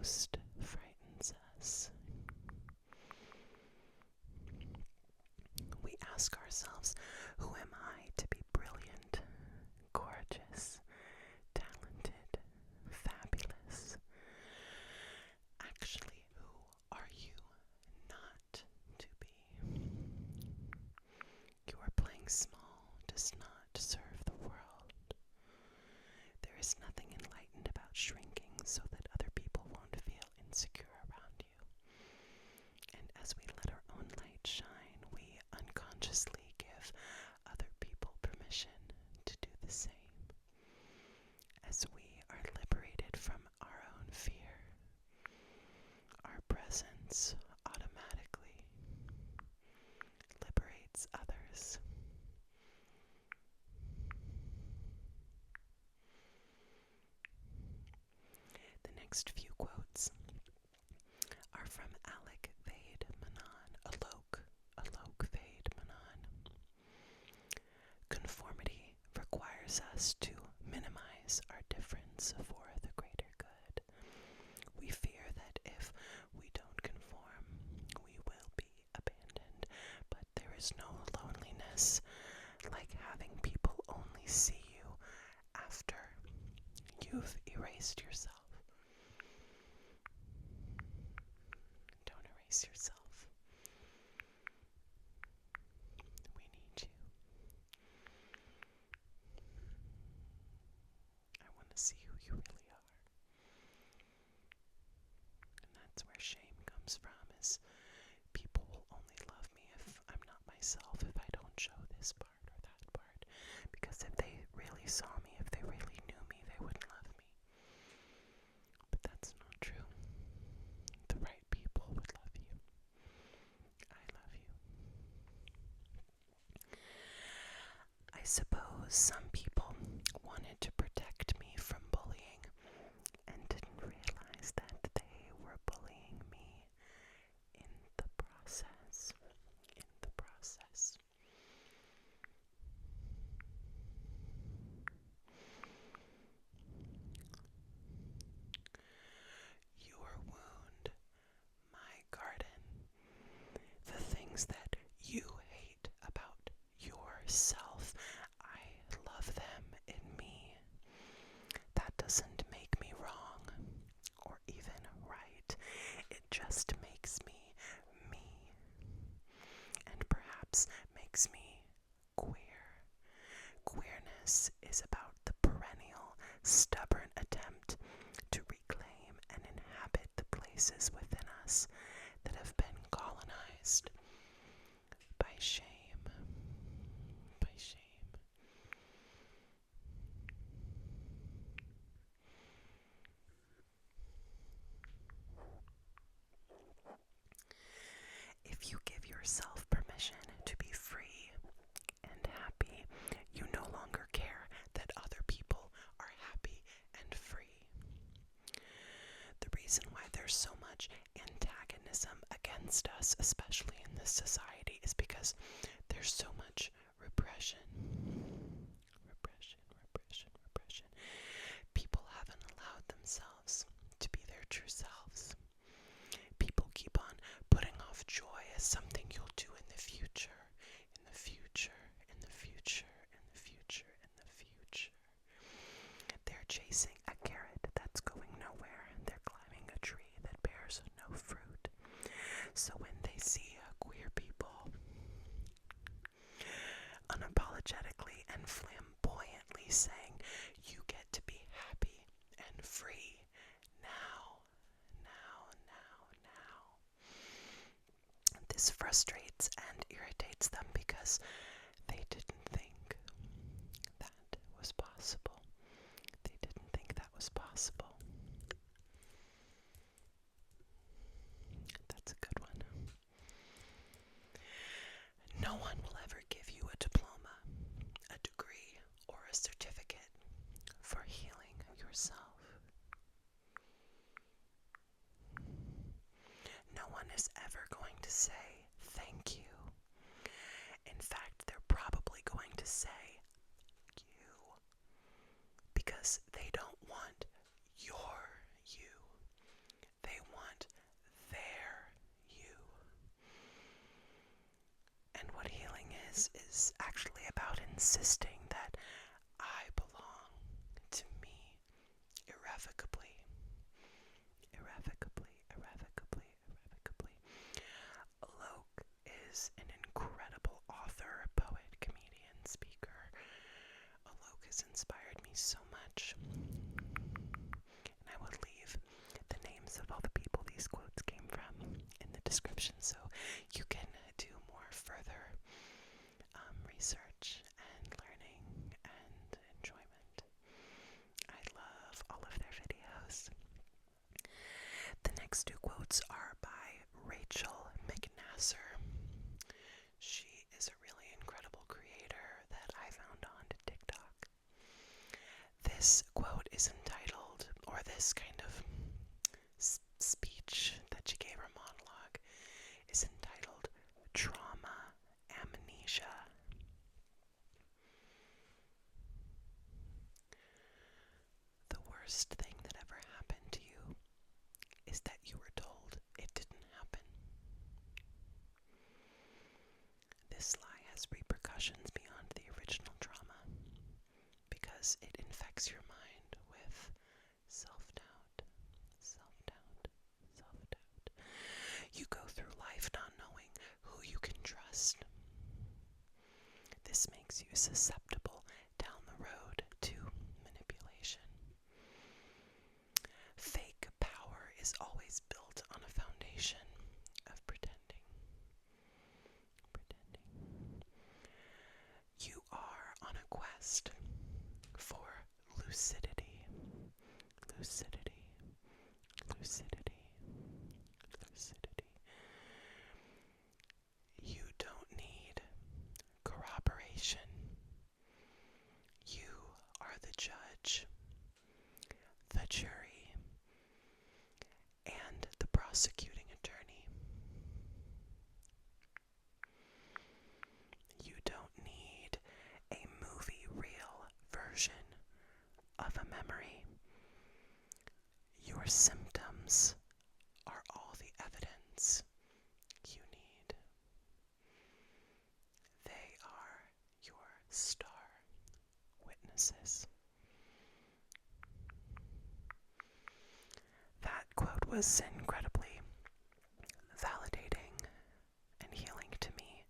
most frightens us. We ask ourselves, who am I to be brilliant, gorgeous, talented, fabulous? Actually, who are you not to be? Your playing small does not serve the world. There is nothing enlightened about shrinking so that other people won't feel insecure around you. And as we let our own light shine, we unconsciously give other people permission to do the same. As we are liberated from our own fear, our presence automatically liberates others. The next few quotes are from Alok, Vaid, Menon, Alok, Vaid, Menon. Conformity requires us to minimize our difference for the greater good. We fear that if we don't conform, we will be abandoned, but there is no loneliness like having people only see you after you've erased yourself. Don't erase yourself. We need you. I want to see who you really are. And that's where shame comes from, is people will only love me if I'm not myself, if I don't show this part or that part. Because if they really saw me, if they really knew me, they wouldn't love me. But that's not true. The right people would love you. I love you. I suppose some people wanted to protect me from bullying and didn't realize that they were bullying me in the process. Your wound, my garden. The things that you hate about yourself, I love them in me. That doesn't make me wrong or even right. It just makes me me. And perhaps makes me queer. Queerness is about the perennial, stubborn attempt to reclaim and inhabit the places within us that have been colonized by shame. If you give yourself permission to be free and happy, you no longer care that other people are happy and free. The reason why there's so much antagonism against us, especially in this society, is because there's so much repression. People haven't allowed themselves to be their true selves. People keep on putting off joy as something you'll do in the future. They're chasing a carrot that's going nowhere, and they're climbing a tree that bears no fruit. So when they see queer people unapologetically and flamboyantly saying, you get to be happy and free now. This frustrates and irritates them because they didn't think that was possible. That's a good one. No one will ever give you a diploma, a degree, or a certificate for healing yourself. No one is ever going to say thank you. In fact, they're probably going to say you because they don't want your you. insisting that I belong to me irrevocably. Alok is an incredible author, poet, comedian, speaker. Alok has inspired me so much. And I will leave the names of all the people these quotes came from in the description so you can do more further research and learning and enjoyment. I love all of their videos. The next two quotes are by Rachel McNassor. She is a really incredible creator that I found on TikTok. This quote is entitled, or this kind of speech that she gave, her monologue, is entitled Trauma Amnesia. The worst thing that ever happened to you is that you were told it didn't happen. This lie has repercussions beyond the original trauma because it infects your mind with self-doubt. You go through life not knowing who you can trust. This makes you susceptible down the road to manipulation. Fake power is always built on a foundation of pretending. You are on a quest for lucidity. You don't need corroboration. You are the judge, the jury, and the prosecuting attorney. You don't need a movie reel version of a memory. Your symptoms are all the evidence you need. They are your star witnesses. That quote was incredibly validating and healing to me.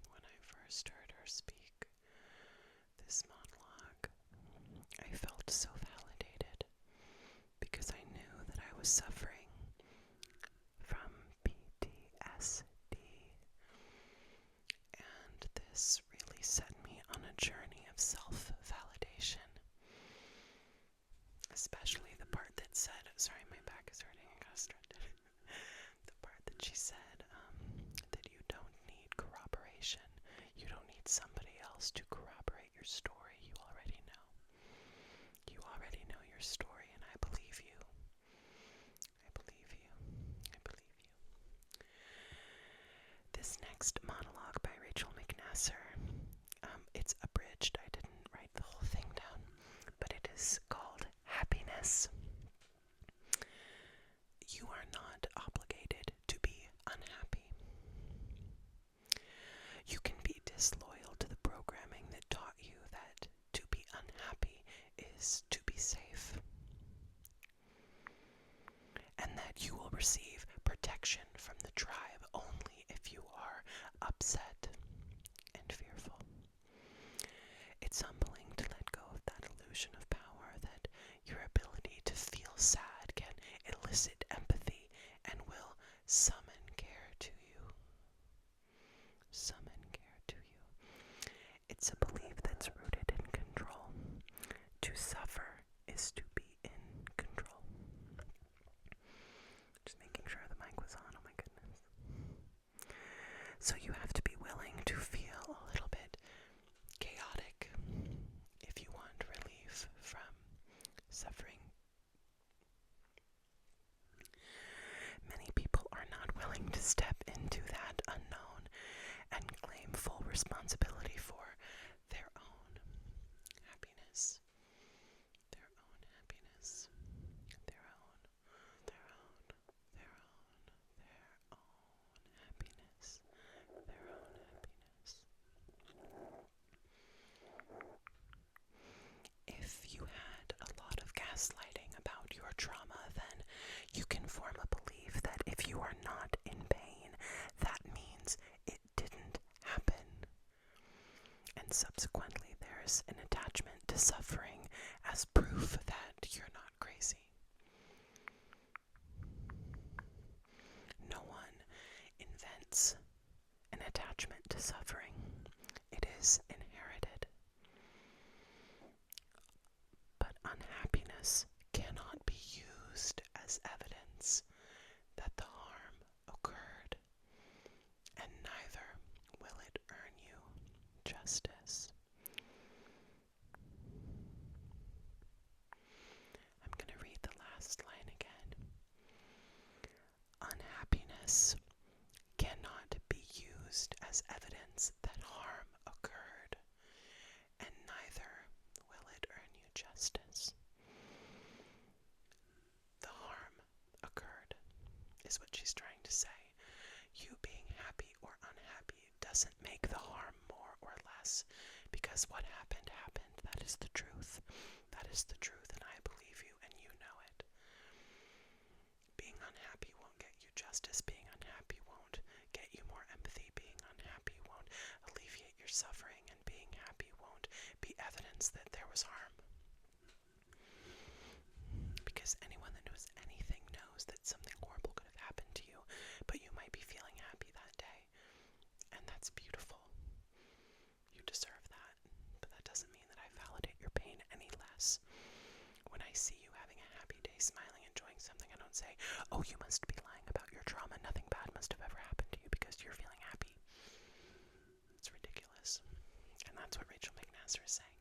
When I first heard her speak this monologue, I felt so validated because I knew that I was suffering from PTSD, and this really set me on a journey of self-validation, especially the part that said, sorry, my back is hurting, I got distracted. The part that she said that you don't need corroboration. You don't need somebody else to corroborate your story. You already know. You already know your story, and I believe you. This next monologue by Rachel McNassor, it's abridged. I didn't write the whole thing down, but it is called Happiness. You are not obligated to be unhappy. You can be disloyal to the programming that taught you that to be unhappy is to be safe, and that you will receive protection from the tribe only if you are upset and fearful. It's humbling to let go of that illusion of power that your ability to feel sad can elicit empathy and will summon care to you. It's a belief that's rooted in control. To suffer is to be in control. Just making sure the mic was on, oh my goodness. So you have to be willing to feel a little bit chaotic if you want relief from suffering. Many people are not willing to step into that unknown and claim full responsibility for their own happiness. gaslighting about your trauma, then you can form a belief that if you are not in pain, that means it didn't happen. And subsequently, there's an attachment to suffering as proof that you're not crazy. No one invents an attachment to suffering. It is inherited. But unhappiness cannot be used as evidence that the harm occurred, and neither will it earn you justice. I'm going to read the last line again. Unhappiness cannot be used as evidence that harm occurred, and neither will it earn you justice. The harm occurred, is what she's trying to say. You being happy or unhappy doesn't make the harm more or less, because what happened, happened. That is the truth. That is the truth, and I believe you, and you know it. Being unhappy won't get you justice. Being unhappy won't get you more empathy. Being unhappy won't alleviate your suffering, and being happy won't be evidence that there was harm. Because anyone that knows anything knows that something horrible could have happened to you, but you might be feeling happy that day. And that's beautiful. You deserve that. But that doesn't mean that I validate your pain any less. When I see you having a happy day, smiling, enjoying something, I don't say, oh, you must be lying about your trauma. Nothing bad must have ever happened to you because you're feeling happy. It's ridiculous. And that's what Rachel McNassor is saying.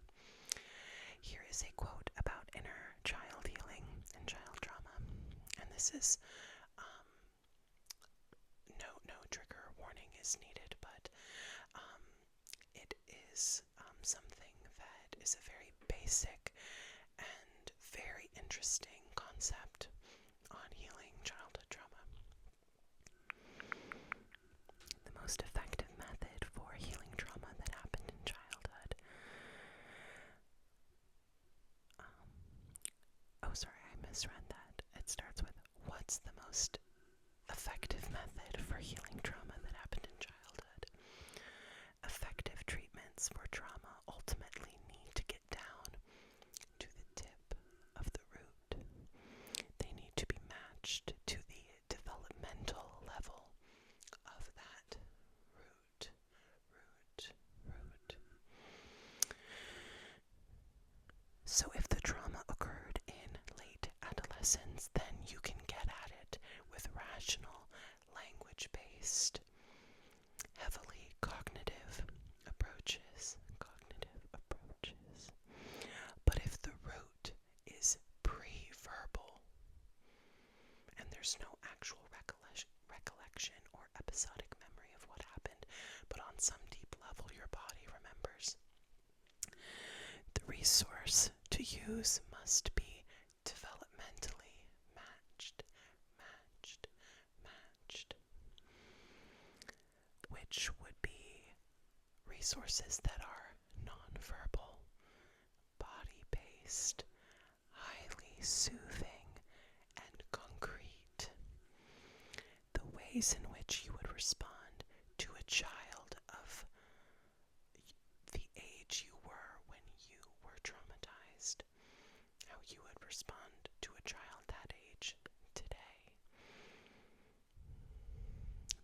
Here is a quote about inner child healing and child trauma. And this is, no trigger warning is needed, but it is something that is a very basic and very interesting concept on healing childhood trauma. The most effective method for healing trauma that happened in childhood. I misread that. It starts with, what's the most effective method for healing trauma that happened in childhood? Effective treatments for trauma ultimately need to get down to the tip of the root. They need to be matched to the developmental level of that root. So if the trauma occurred in late adolescence, then you can get at it with rational, language-based, heavily cognitive approaches. But if the root is pre-verbal, and there's no actual recollection or episodic memory of what happened, but on some deep level your body remembers, the resource to use must be developmentally matched, which would be resources that are nonverbal, body-based, highly soothing, and concrete. The ways in which you would respond to a child of the age you were when you were traumatized, how you would respond to a child that age today.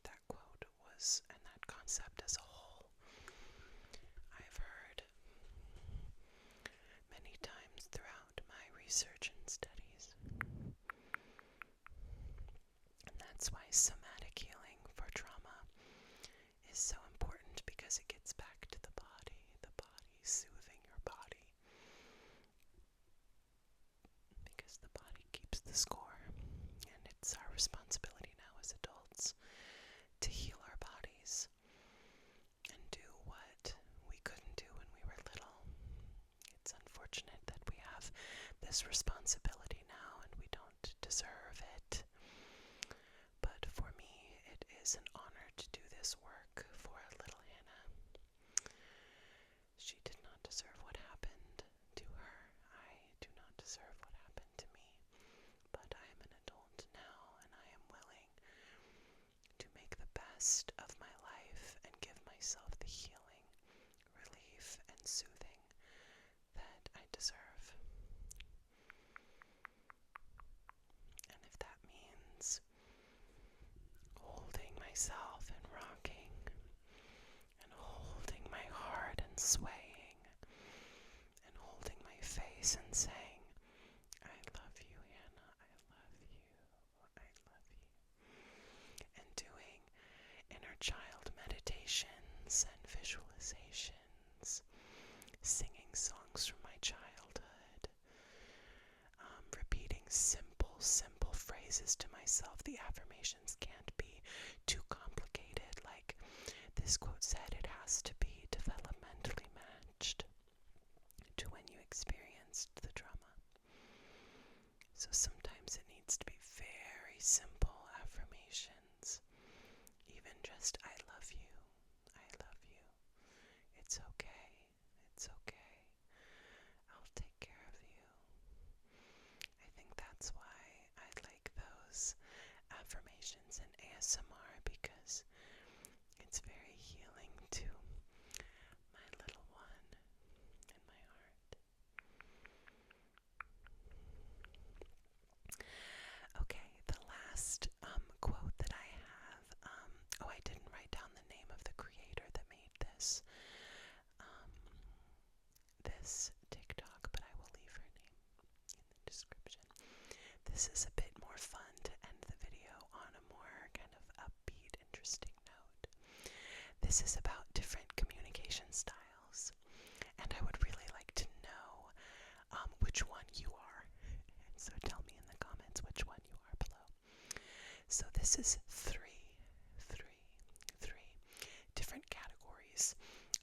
That quote was, and that concept as a whole, I've heard many times throughout my research and studies. And that's why somatic healing for trauma is so important, because it gets back to the body soothing your body. Because the body keeps the score, and it's our responsibility now as adults to heal our bodies and do what we couldn't do when we were little. It's unfortunate that we have this responsibility now and we don't deserve it. But for me, it is an honor to do this work for little Hannah. She did not deserve what happened to her. I do not deserve what happened simple phrases to myself. The affirmations can't be too complicated. Like this quote said, it has to be developmentally matched to when you experienced the trauma. So sometimes it needs to be very simple affirmations. Even just, I love you, I love you, it's okay, I'll take care of you. I think that's why I like those affirmations in ASMR, because it's very healing to my little one in my heart. Okay, the last quote that I have, I didn't write down the name of the creator that made this TikTok, but I will leave her name in the description. This is a bit more fun to end the video on a more kind of upbeat, interesting note. This is about different communication styles, and I would really like to know which one you are. So tell me in the comments which one you are below. So this is three different categories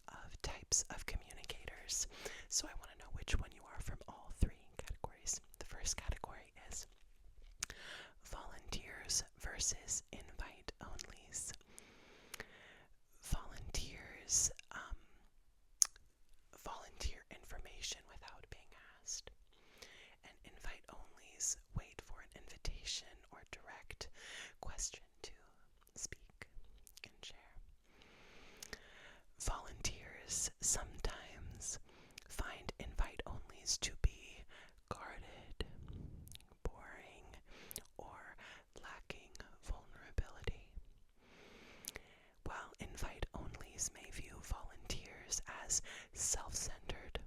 of types of communicators. So I want to know which one you are from all three categories. The first category is volunteers versus invite-onlys. Volunteers volunteer information without being asked, and invite-onlys wait for an invitation or direct question to speak and share. Volunteers sometimes find invite-onlys to be guarded, boring, or lacking vulnerability, while invite-onlys may view volunteers as self-centered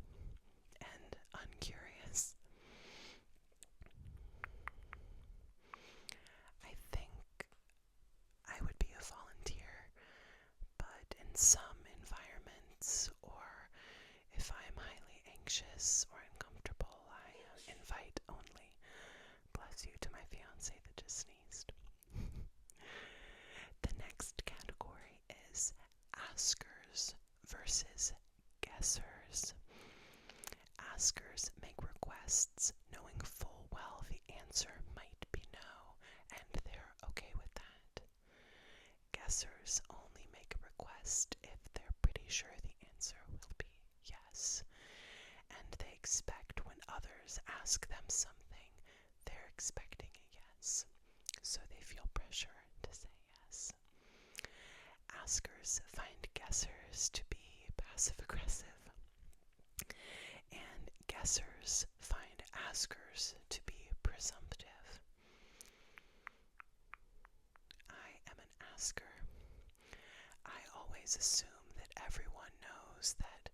and uncurious. I think I would be a volunteer, but in some environments, or if I'm highly anxious or uncomfortable, I invite only. Bless you to my fiance that just sneezed. The next category is askers versus guessers. Askers make requests knowing full well the answer might be no, and they're okay with that. Guessers only make a request if they're pretty sure the answer will be yes, and they expect when others ask them something, they're expecting a yes, so they feel pressure to say yes. Askers find guessers to be passive-aggressive, and guessers find askers to be presumptive. I am an asker. I always assume that everyone knows that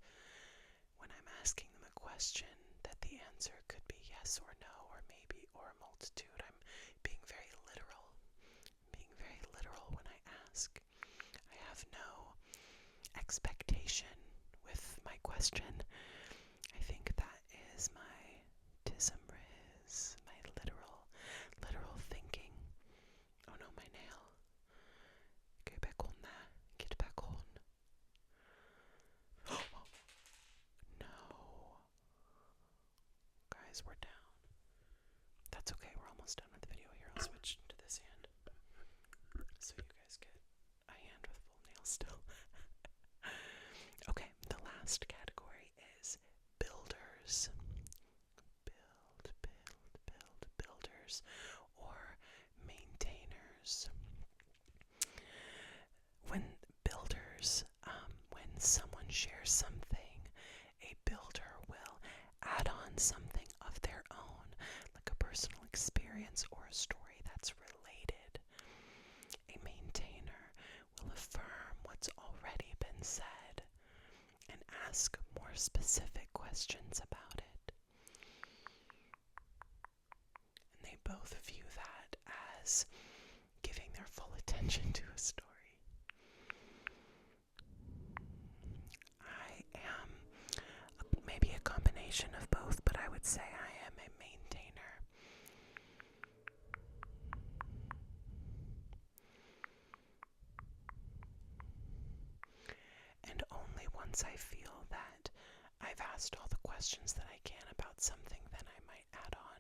when I'm asking them a question, that the answer could be yes or no, or maybe, or a multitude. I'm being very literal when I ask. I have no expectation with my question. I think that is my tism riz, my literal thinking. Oh no, my nail. Get back on that. Get back on. No. Guys, we're down. That's okay, we're almost done with the video here. I'll switch to this hand, so you guys get a hand with full nails still. Okay, the last category is builders. Builders, or maintainers. When someone shares something, a builder will add on something of their own, like a personal experience or a story that's related. A maintainer will affirm what's already been said and ask more specific questions about it. And they both view that as giving their full attention to a story. I am maybe a combination of both, but I would say I am a maintainer. once I feel that I've asked all the questions that I can about something, then I might add on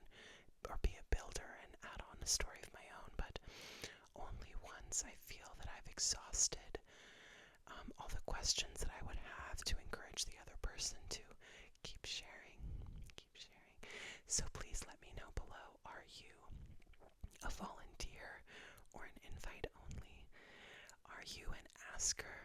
or be a builder and add on a story of my own, but only once I feel that I've exhausted all the questions that I would have to encourage the other person to keep sharing. So please let me know below, are you a volunteer or an invite only? Are you an asker